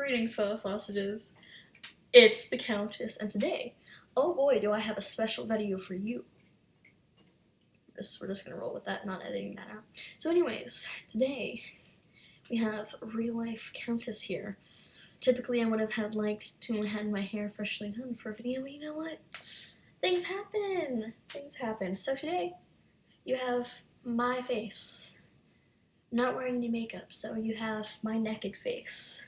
Greetings, fellow sausages. It's the Countess, and today, oh boy, do I have a special video for you. We're just gonna roll with that, not editing that out. So anyways, today, we have real-life Countess here. Typically, I would have had liked to have had my hair freshly done for a video, but you know what? Things happen! Things happen. So today, you have my face. Not wearing any makeup, so you have my naked face.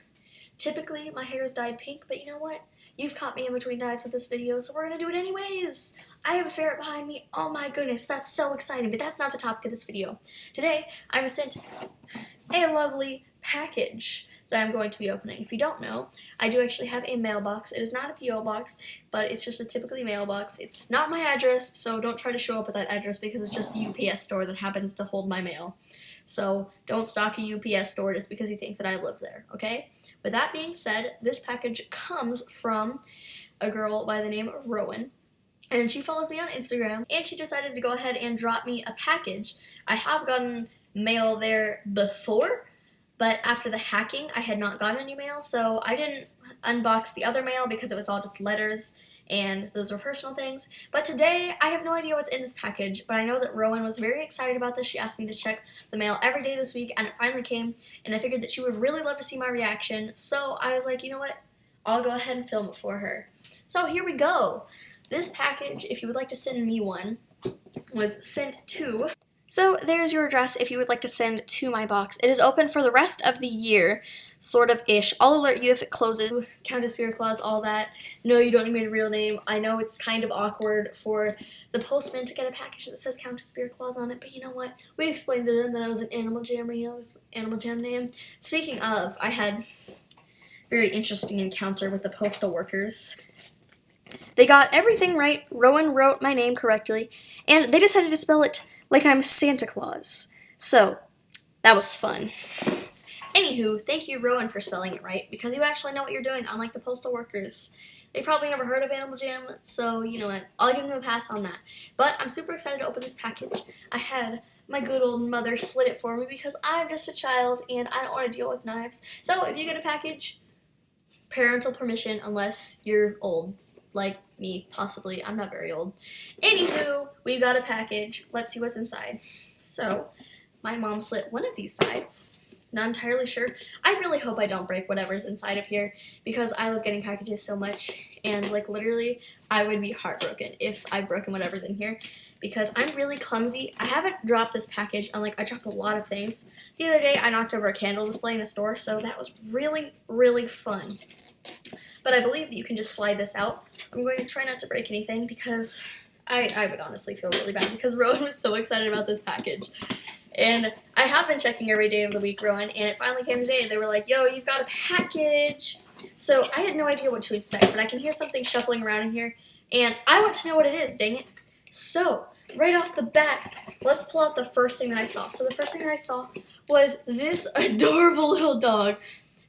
Typically, my hair is dyed pink, but you know what? You've caught me in between dyes with this video, so we're gonna do it anyways! I have a ferret behind me. Oh my goodness, that's so exciting, but that's not the topic of this video. Today, I was sent a lovely package that I'm going to be opening. If you don't know, I do actually have a mailbox. It is not a P.O. box, but it's just a typically mailbox. It's not my address, so don't try to show up with that address because it's just a UPS store that happens to hold my mail. So don't stock a UPS store just because you think that I live there, okay? With that being said, this package comes from a girl by the name of Rowin, and she follows me on Instagram, and she decided to go ahead and drop me a package. I have gotten mail there before, but after the hacking, I had not gotten any mail, so I didn't unbox the other mail because it was all just letters, and those were personal things. But today, I have no idea what's in this package, but I know that Rowin was very excited about this. She asked me to check the mail every day this week, and it finally came, and I figured that she would really love to see my reaction, so I was like, you know what? I'll go ahead and film it for her. So here we go. This package, if you would like to send me one, was sent to... So there's your address if you would like to send to my box. It is open for the rest of the year, sort of-ish. I'll alert you if it closes. Countess Spiritclaws, all that. No, you don't need a real name. I know it's kind of awkward for the postman to get a package that says Countess Spiritclaws on it, but you know what? We explained to them that I was an Animal Jam reel. That's what Animal Jam name. Speaking of, I had a very interesting encounter with the postal workers. They got everything right. Rowin wrote my name correctly, and they decided to spell it like I'm Santa Claus. So, that was fun. Anywho, thank you, Rowin, for spelling it right, because you actually know what you're doing, unlike the postal workers. They've probably never heard of Animal Jam, so you know what, I'll give them a pass on that. But I'm super excited to open this package. I had my good old mother slit it for me because I'm just a child and I don't want to deal with knives. So if you get a package, parental permission, unless you're old. Like me, possibly. I'm not very old. Anywho, we got a package. Let's see what's inside. So, my mom slit one of these sides. Not entirely sure. I really hope I don't break whatever's inside of here because I love getting packages so much. And, like, literally, I would be heartbroken if I've broken whatever's in here because I'm really clumsy. I haven't dropped this package, and, like, I dropped a lot of things. The other day, I knocked over a candle display in a store, so that was really, really fun. But I believe that you can just slide this out. I'm going to try not to break anything because I would honestly feel really bad because Rowin was so excited about this package. And I have been checking every day of the week, Rowin, and it finally came today. They were like, yo, you've got a package. So I had no idea what to expect, but I can hear something shuffling around in here, and I want to know what it is, dang it. So, right off the bat, let's pull out the first thing that I saw. So the first thing that I saw was this adorable little dog.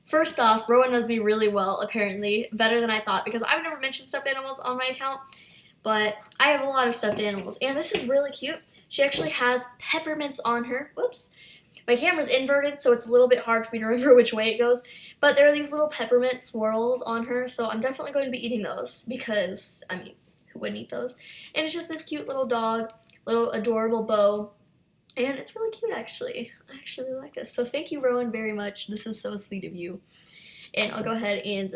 First off, Rowin knows me really well, apparently, better than I thought, because I've never mentioned stuffed animals on my account, but I have a lot of stuffed animals, and this is really cute. She actually has peppermints on her. Whoops. My camera's inverted, so it's a little bit hard for me to remember which way it goes, but there are these little peppermint swirls on her, so I'm definitely going to be eating those, because, I mean, who wouldn't eat those? And it's just this cute little dog, little adorable bow. And it's really cute, actually. I actually really like this. So thank you, Rowin, very much. This is so sweet of you. And I'll go ahead and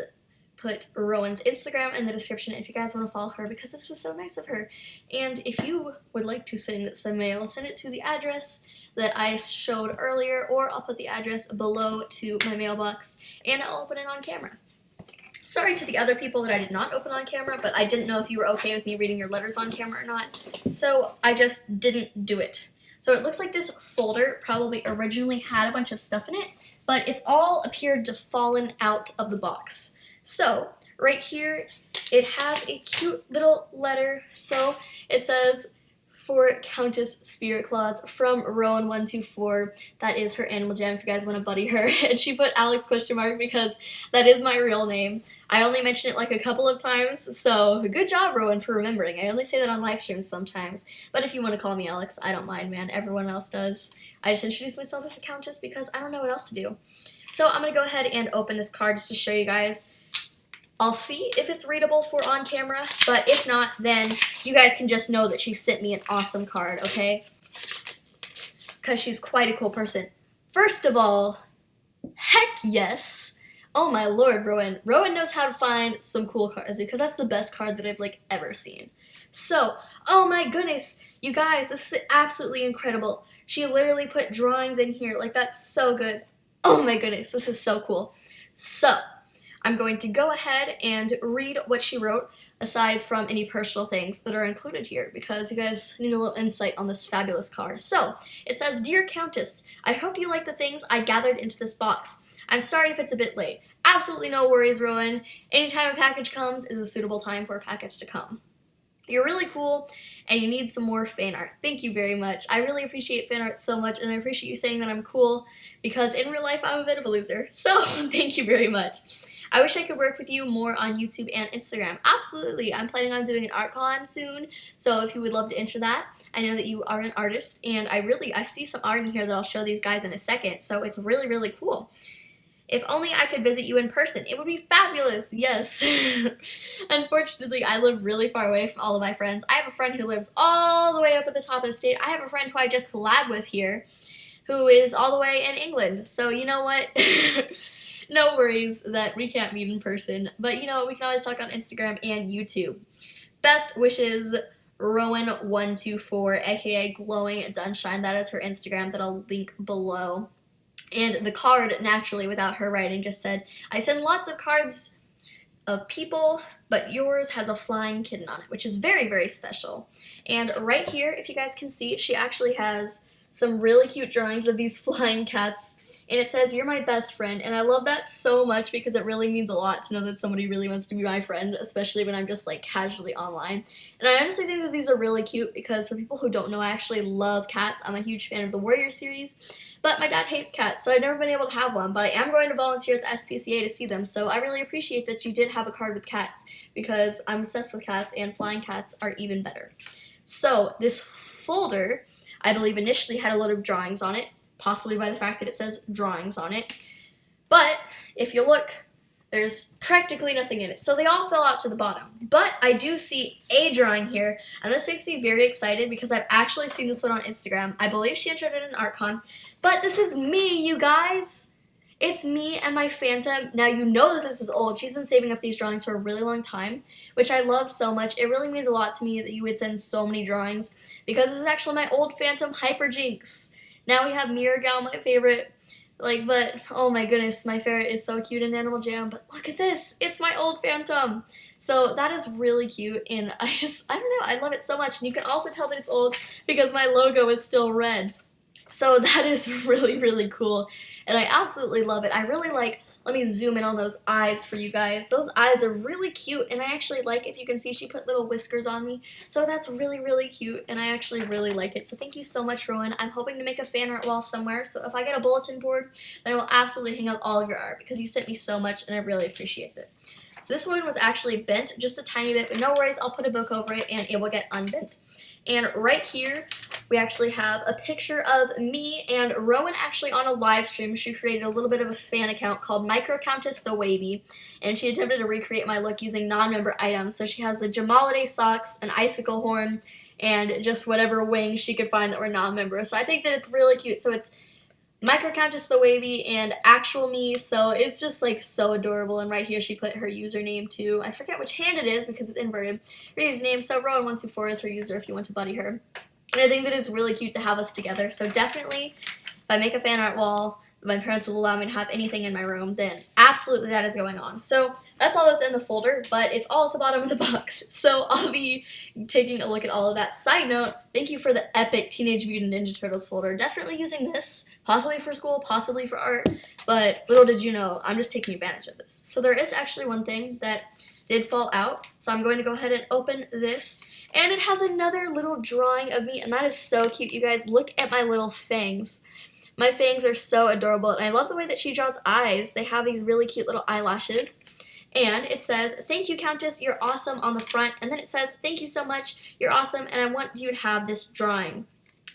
put Rowin's Instagram in the description if you guys want to follow her because this was so nice of her. And if you would like to send some mail, send it to the address that I showed earlier, or I'll put the address below to my mailbox, and I'll open it on camera. Sorry to the other people that I did not open on camera, but I didn't know if you were okay with me reading your letters on camera or not, so I just didn't do it. So it looks like this folder probably originally had a bunch of stuff in it, but it's all appeared to fallen out of the box. So right here, it has a cute little letter. So it says, for Countess Spiritclaws from Rowin124. That is her Animal Jam if you guys want to buddy her. And she put Alex ? Because that is my real name. I only mention it like a couple of times, so good job, Rowin, for remembering. I only say that on live streams sometimes. But if you want to call me Alex, I don't mind, man. Everyone else does. I just introduce myself as the Countess because I don't know what else to do. So I'm going to go ahead and open this card just to show you guys. I'll see if it's readable for on camera, but if not, then you guys can just know that she sent me an awesome card, okay? Because she's quite a cool person. First of all, heck yes. Oh my lord, Rowin. Rowin knows how to find some cool cards because that's the best card that I've like ever seen. So, oh my goodness, you guys, this is absolutely incredible. She literally put drawings in here, like that's so good. Oh my goodness, this is so cool. So, I'm going to go ahead and read what she wrote, aside from any personal things that are included here, because you guys need a little insight on this fabulous card. So, it says, Dear Countess, I hope you like the things I gathered into this box. I'm sorry if it's a bit late. Absolutely no worries, Rowin. Anytime a package comes is a suitable time for a package to come. You're really cool, and you need some more fan art. Thank you very much. I really appreciate fan art so much, and I appreciate you saying that I'm cool, because in real life I'm a bit of a loser. So, thank you very much. I wish I could work with you more on YouTube and Instagram. Absolutely. I'm planning on doing an art con soon, so if you would love to enter that. I know that you are an artist, and I see some art in here that I'll show these guys in a second, so it's really, really cool. If only I could visit you in person. It would be fabulous. Yes. Unfortunately, I live really far away from all of my friends. I have a friend who lives all the way up at the top of the state. I have a friend who I just collabed with here who is all the way in England. So, you know what? No worries that we can't meet in person. But, you know, we can always talk on Instagram and YouTube. Best wishes, Rowin124, aka Glowing Dunshine. That is her Instagram that I'll link below. And the card, naturally, without her writing, just said, I send lots of cards of people, but yours has a flying kitten on it, which is very, very special. And right here, if you guys can see, she actually has some really cute drawings of these flying cats. And it says, you're my best friend. And I love that so much because it really means a lot to know that somebody really wants to be my friend, especially when I'm just like casually online. And I honestly think that these are really cute because for people who don't know, I actually love cats. I'm a huge fan of the Warrior series. But my dad hates cats, so I've never been able to have one, but I am going to volunteer at the SPCA to see them, so I really appreciate that you did have a card with cats, because I'm obsessed with cats, and flying cats are even better. So, this folder, I believe initially had a load of drawings on it, possibly by the fact that it says drawings on it, but if you look, there's practically nothing in it, so they all fell out to the bottom. But I do see a drawing here, and this makes me very excited because I've actually seen this one on Instagram. I believe she entered it in an art con. But this is me, you guys. It's me and my Phantom. Now, you know that this is old. She's been saving up these drawings for a really long time, which I love so much. It really means a lot to me that you would send so many drawings, because this is actually my old Phantom Hyperjinx. Now we have Mirror Gal, my favorite. But, oh my goodness, my ferret is so cute in Animal Jam. But look at this. It's my old Phantom. So that is really cute, and I don't know, I love it so much. And you can also tell that it's old because my logo is still red. So that is really, really cool, and I absolutely love it. I really like, let me zoom in on those eyes for you guys. Those eyes are really cute, and I actually like, if you can see, she put little whiskers on me, so that's really, really cute, and I actually really like it. So thank you so much, Rowin. I'm hoping to make a fan art wall somewhere, so if I get a bulletin board, then I will absolutely hang out all of your art, because you sent me so much, and I really appreciate it. So this one was actually bent just a tiny bit, but no worries, I'll put a book over it, and it will get unbent. And right here, we actually have a picture of me and Rowin actually on a live stream. She created a little bit of a fan account called Countess Spiritclaws, and she attempted to recreate my look using non-member items. So she has the Jamalade socks, an icicle horn, and just whatever wings she could find that were non-member. So I think that it's really cute. So it's Countess Spiritclaws and actual me, so it's just like so adorable. And right here she put her username too. I forget which hand it is because it's inverted. Her username, so Rowin124 is her user if you want to buddy her. And I think that it's really cute to have us together. So definitely, if I make a fan art wall, my parents will allow me to have anything in my room, then absolutely that is going on. So that's all that's in the folder, but it's all at the bottom of the box. So I'll be taking a look at all of that. Side note, thank you for the epic Teenage Mutant Ninja Turtles folder. Definitely using this, possibly for school, possibly for art, but little did you know, I'm just taking advantage of this. So there is actually one thing that did fall out, so I'm going to go ahead and open this, and it has another little drawing of me, and that is so cute, you guys. Look at my little fangs. My fangs are so adorable, and I love the way that she draws eyes. They have these really cute little eyelashes. And it says, thank you, Countess, you're awesome on the front. And then it says, thank you so much, you're awesome, and I want you to have this drawing.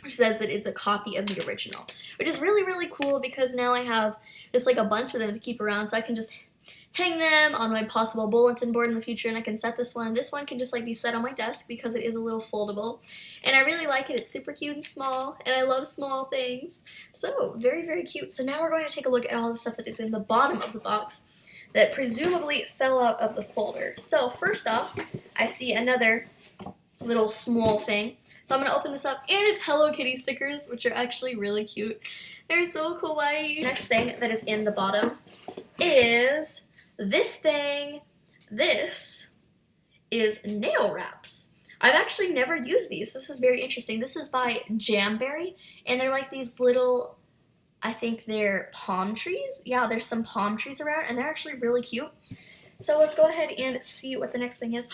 Which says that it's a copy of the original. Which is really, really cool because now I have just like a bunch of them to keep around, so I can just hang them on my possible bulletin board in the future, and I can set this one. This one can just like be set on my desk because it is a little foldable, and I really like it. It's super cute and small, and I love small things. So very, very cute. So now we're going to take a look at all the stuff that is in the bottom of the box that presumably fell out of the folder. So first off, I see another little small thing. So I'm going to open this up, and it's Hello Kitty stickers, which are actually really cute. They're so kawaii. Next thing that is in the bottom is this thing. This is nail wraps. I've actually never used these. This is very interesting. This is by Jamberry, and they're like these little, I think they're palm trees. Yeah, there's some palm trees around, and they're actually really cute. So let's go ahead and see what the next thing is.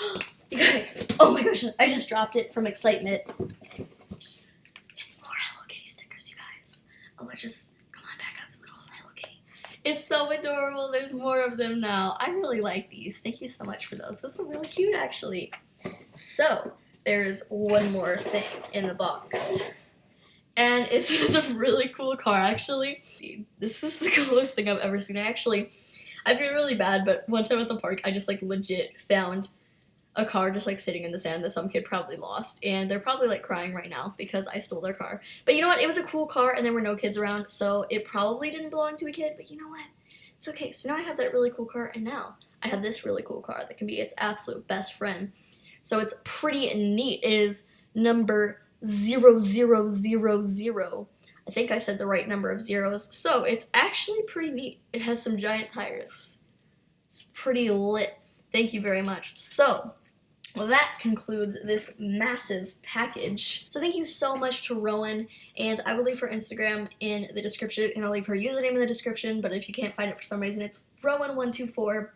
You guys, oh my gosh, I just dropped it from excitement. It's more Hello Kitty stickers, you guys. Oh, let's just, come on, back up, little Hello Kitty. It's so adorable. There's more of them now. I really like these. Thank you so much for those. Those are really cute, actually. So, there's one more thing in the box. And it's just a really cool car, actually. This is the coolest thing I've ever seen. I feel really bad, but one time at the park, I just like legit found a car just like sitting in the sand that some kid probably lost, and they're probably like crying right now because I stole their car. But you know what? It was a cool car, and there were no kids around, so it probably didn't belong to a kid, but you know what? It's okay. So now I have that really cool car, and now I have this really cool car that can be its absolute best friend. So it's pretty neat. It is number 0000. I think I said the right number of zeros. So it's actually pretty neat. It has some giant tires. It's pretty lit. Thank you very much. So, well, that concludes this massive package. So thank you so much to Rowin, and I will leave her Instagram in the description, and I'll leave her username in the description, but if you can't find it for some reason, it's Rowin124.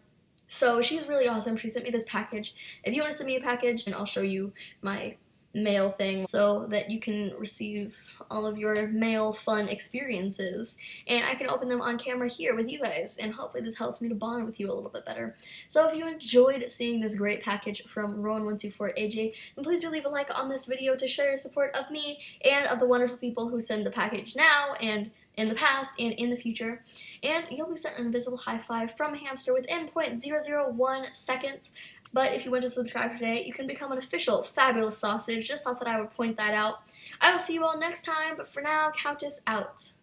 So she's really awesome. She sent me this package. If you want to send me a package, and I'll show you my mail thing so that you can receive all of your mail fun experiences, and I can open them on camera here with you guys, and hopefully this helps me to bond with you a little bit better. So if you enjoyed seeing this great package from Rowin124 AJ, then please do leave a like on this video to show your support of me and of the wonderful people who send the package now and in the past and in the future. And you'll be sent an invisible high five from a hamster within 0.001 seconds. But if you want to subscribe today, you can become an official fabulous sausage. Just thought that I would point that out. I will see you all next time, but for now, Countess out.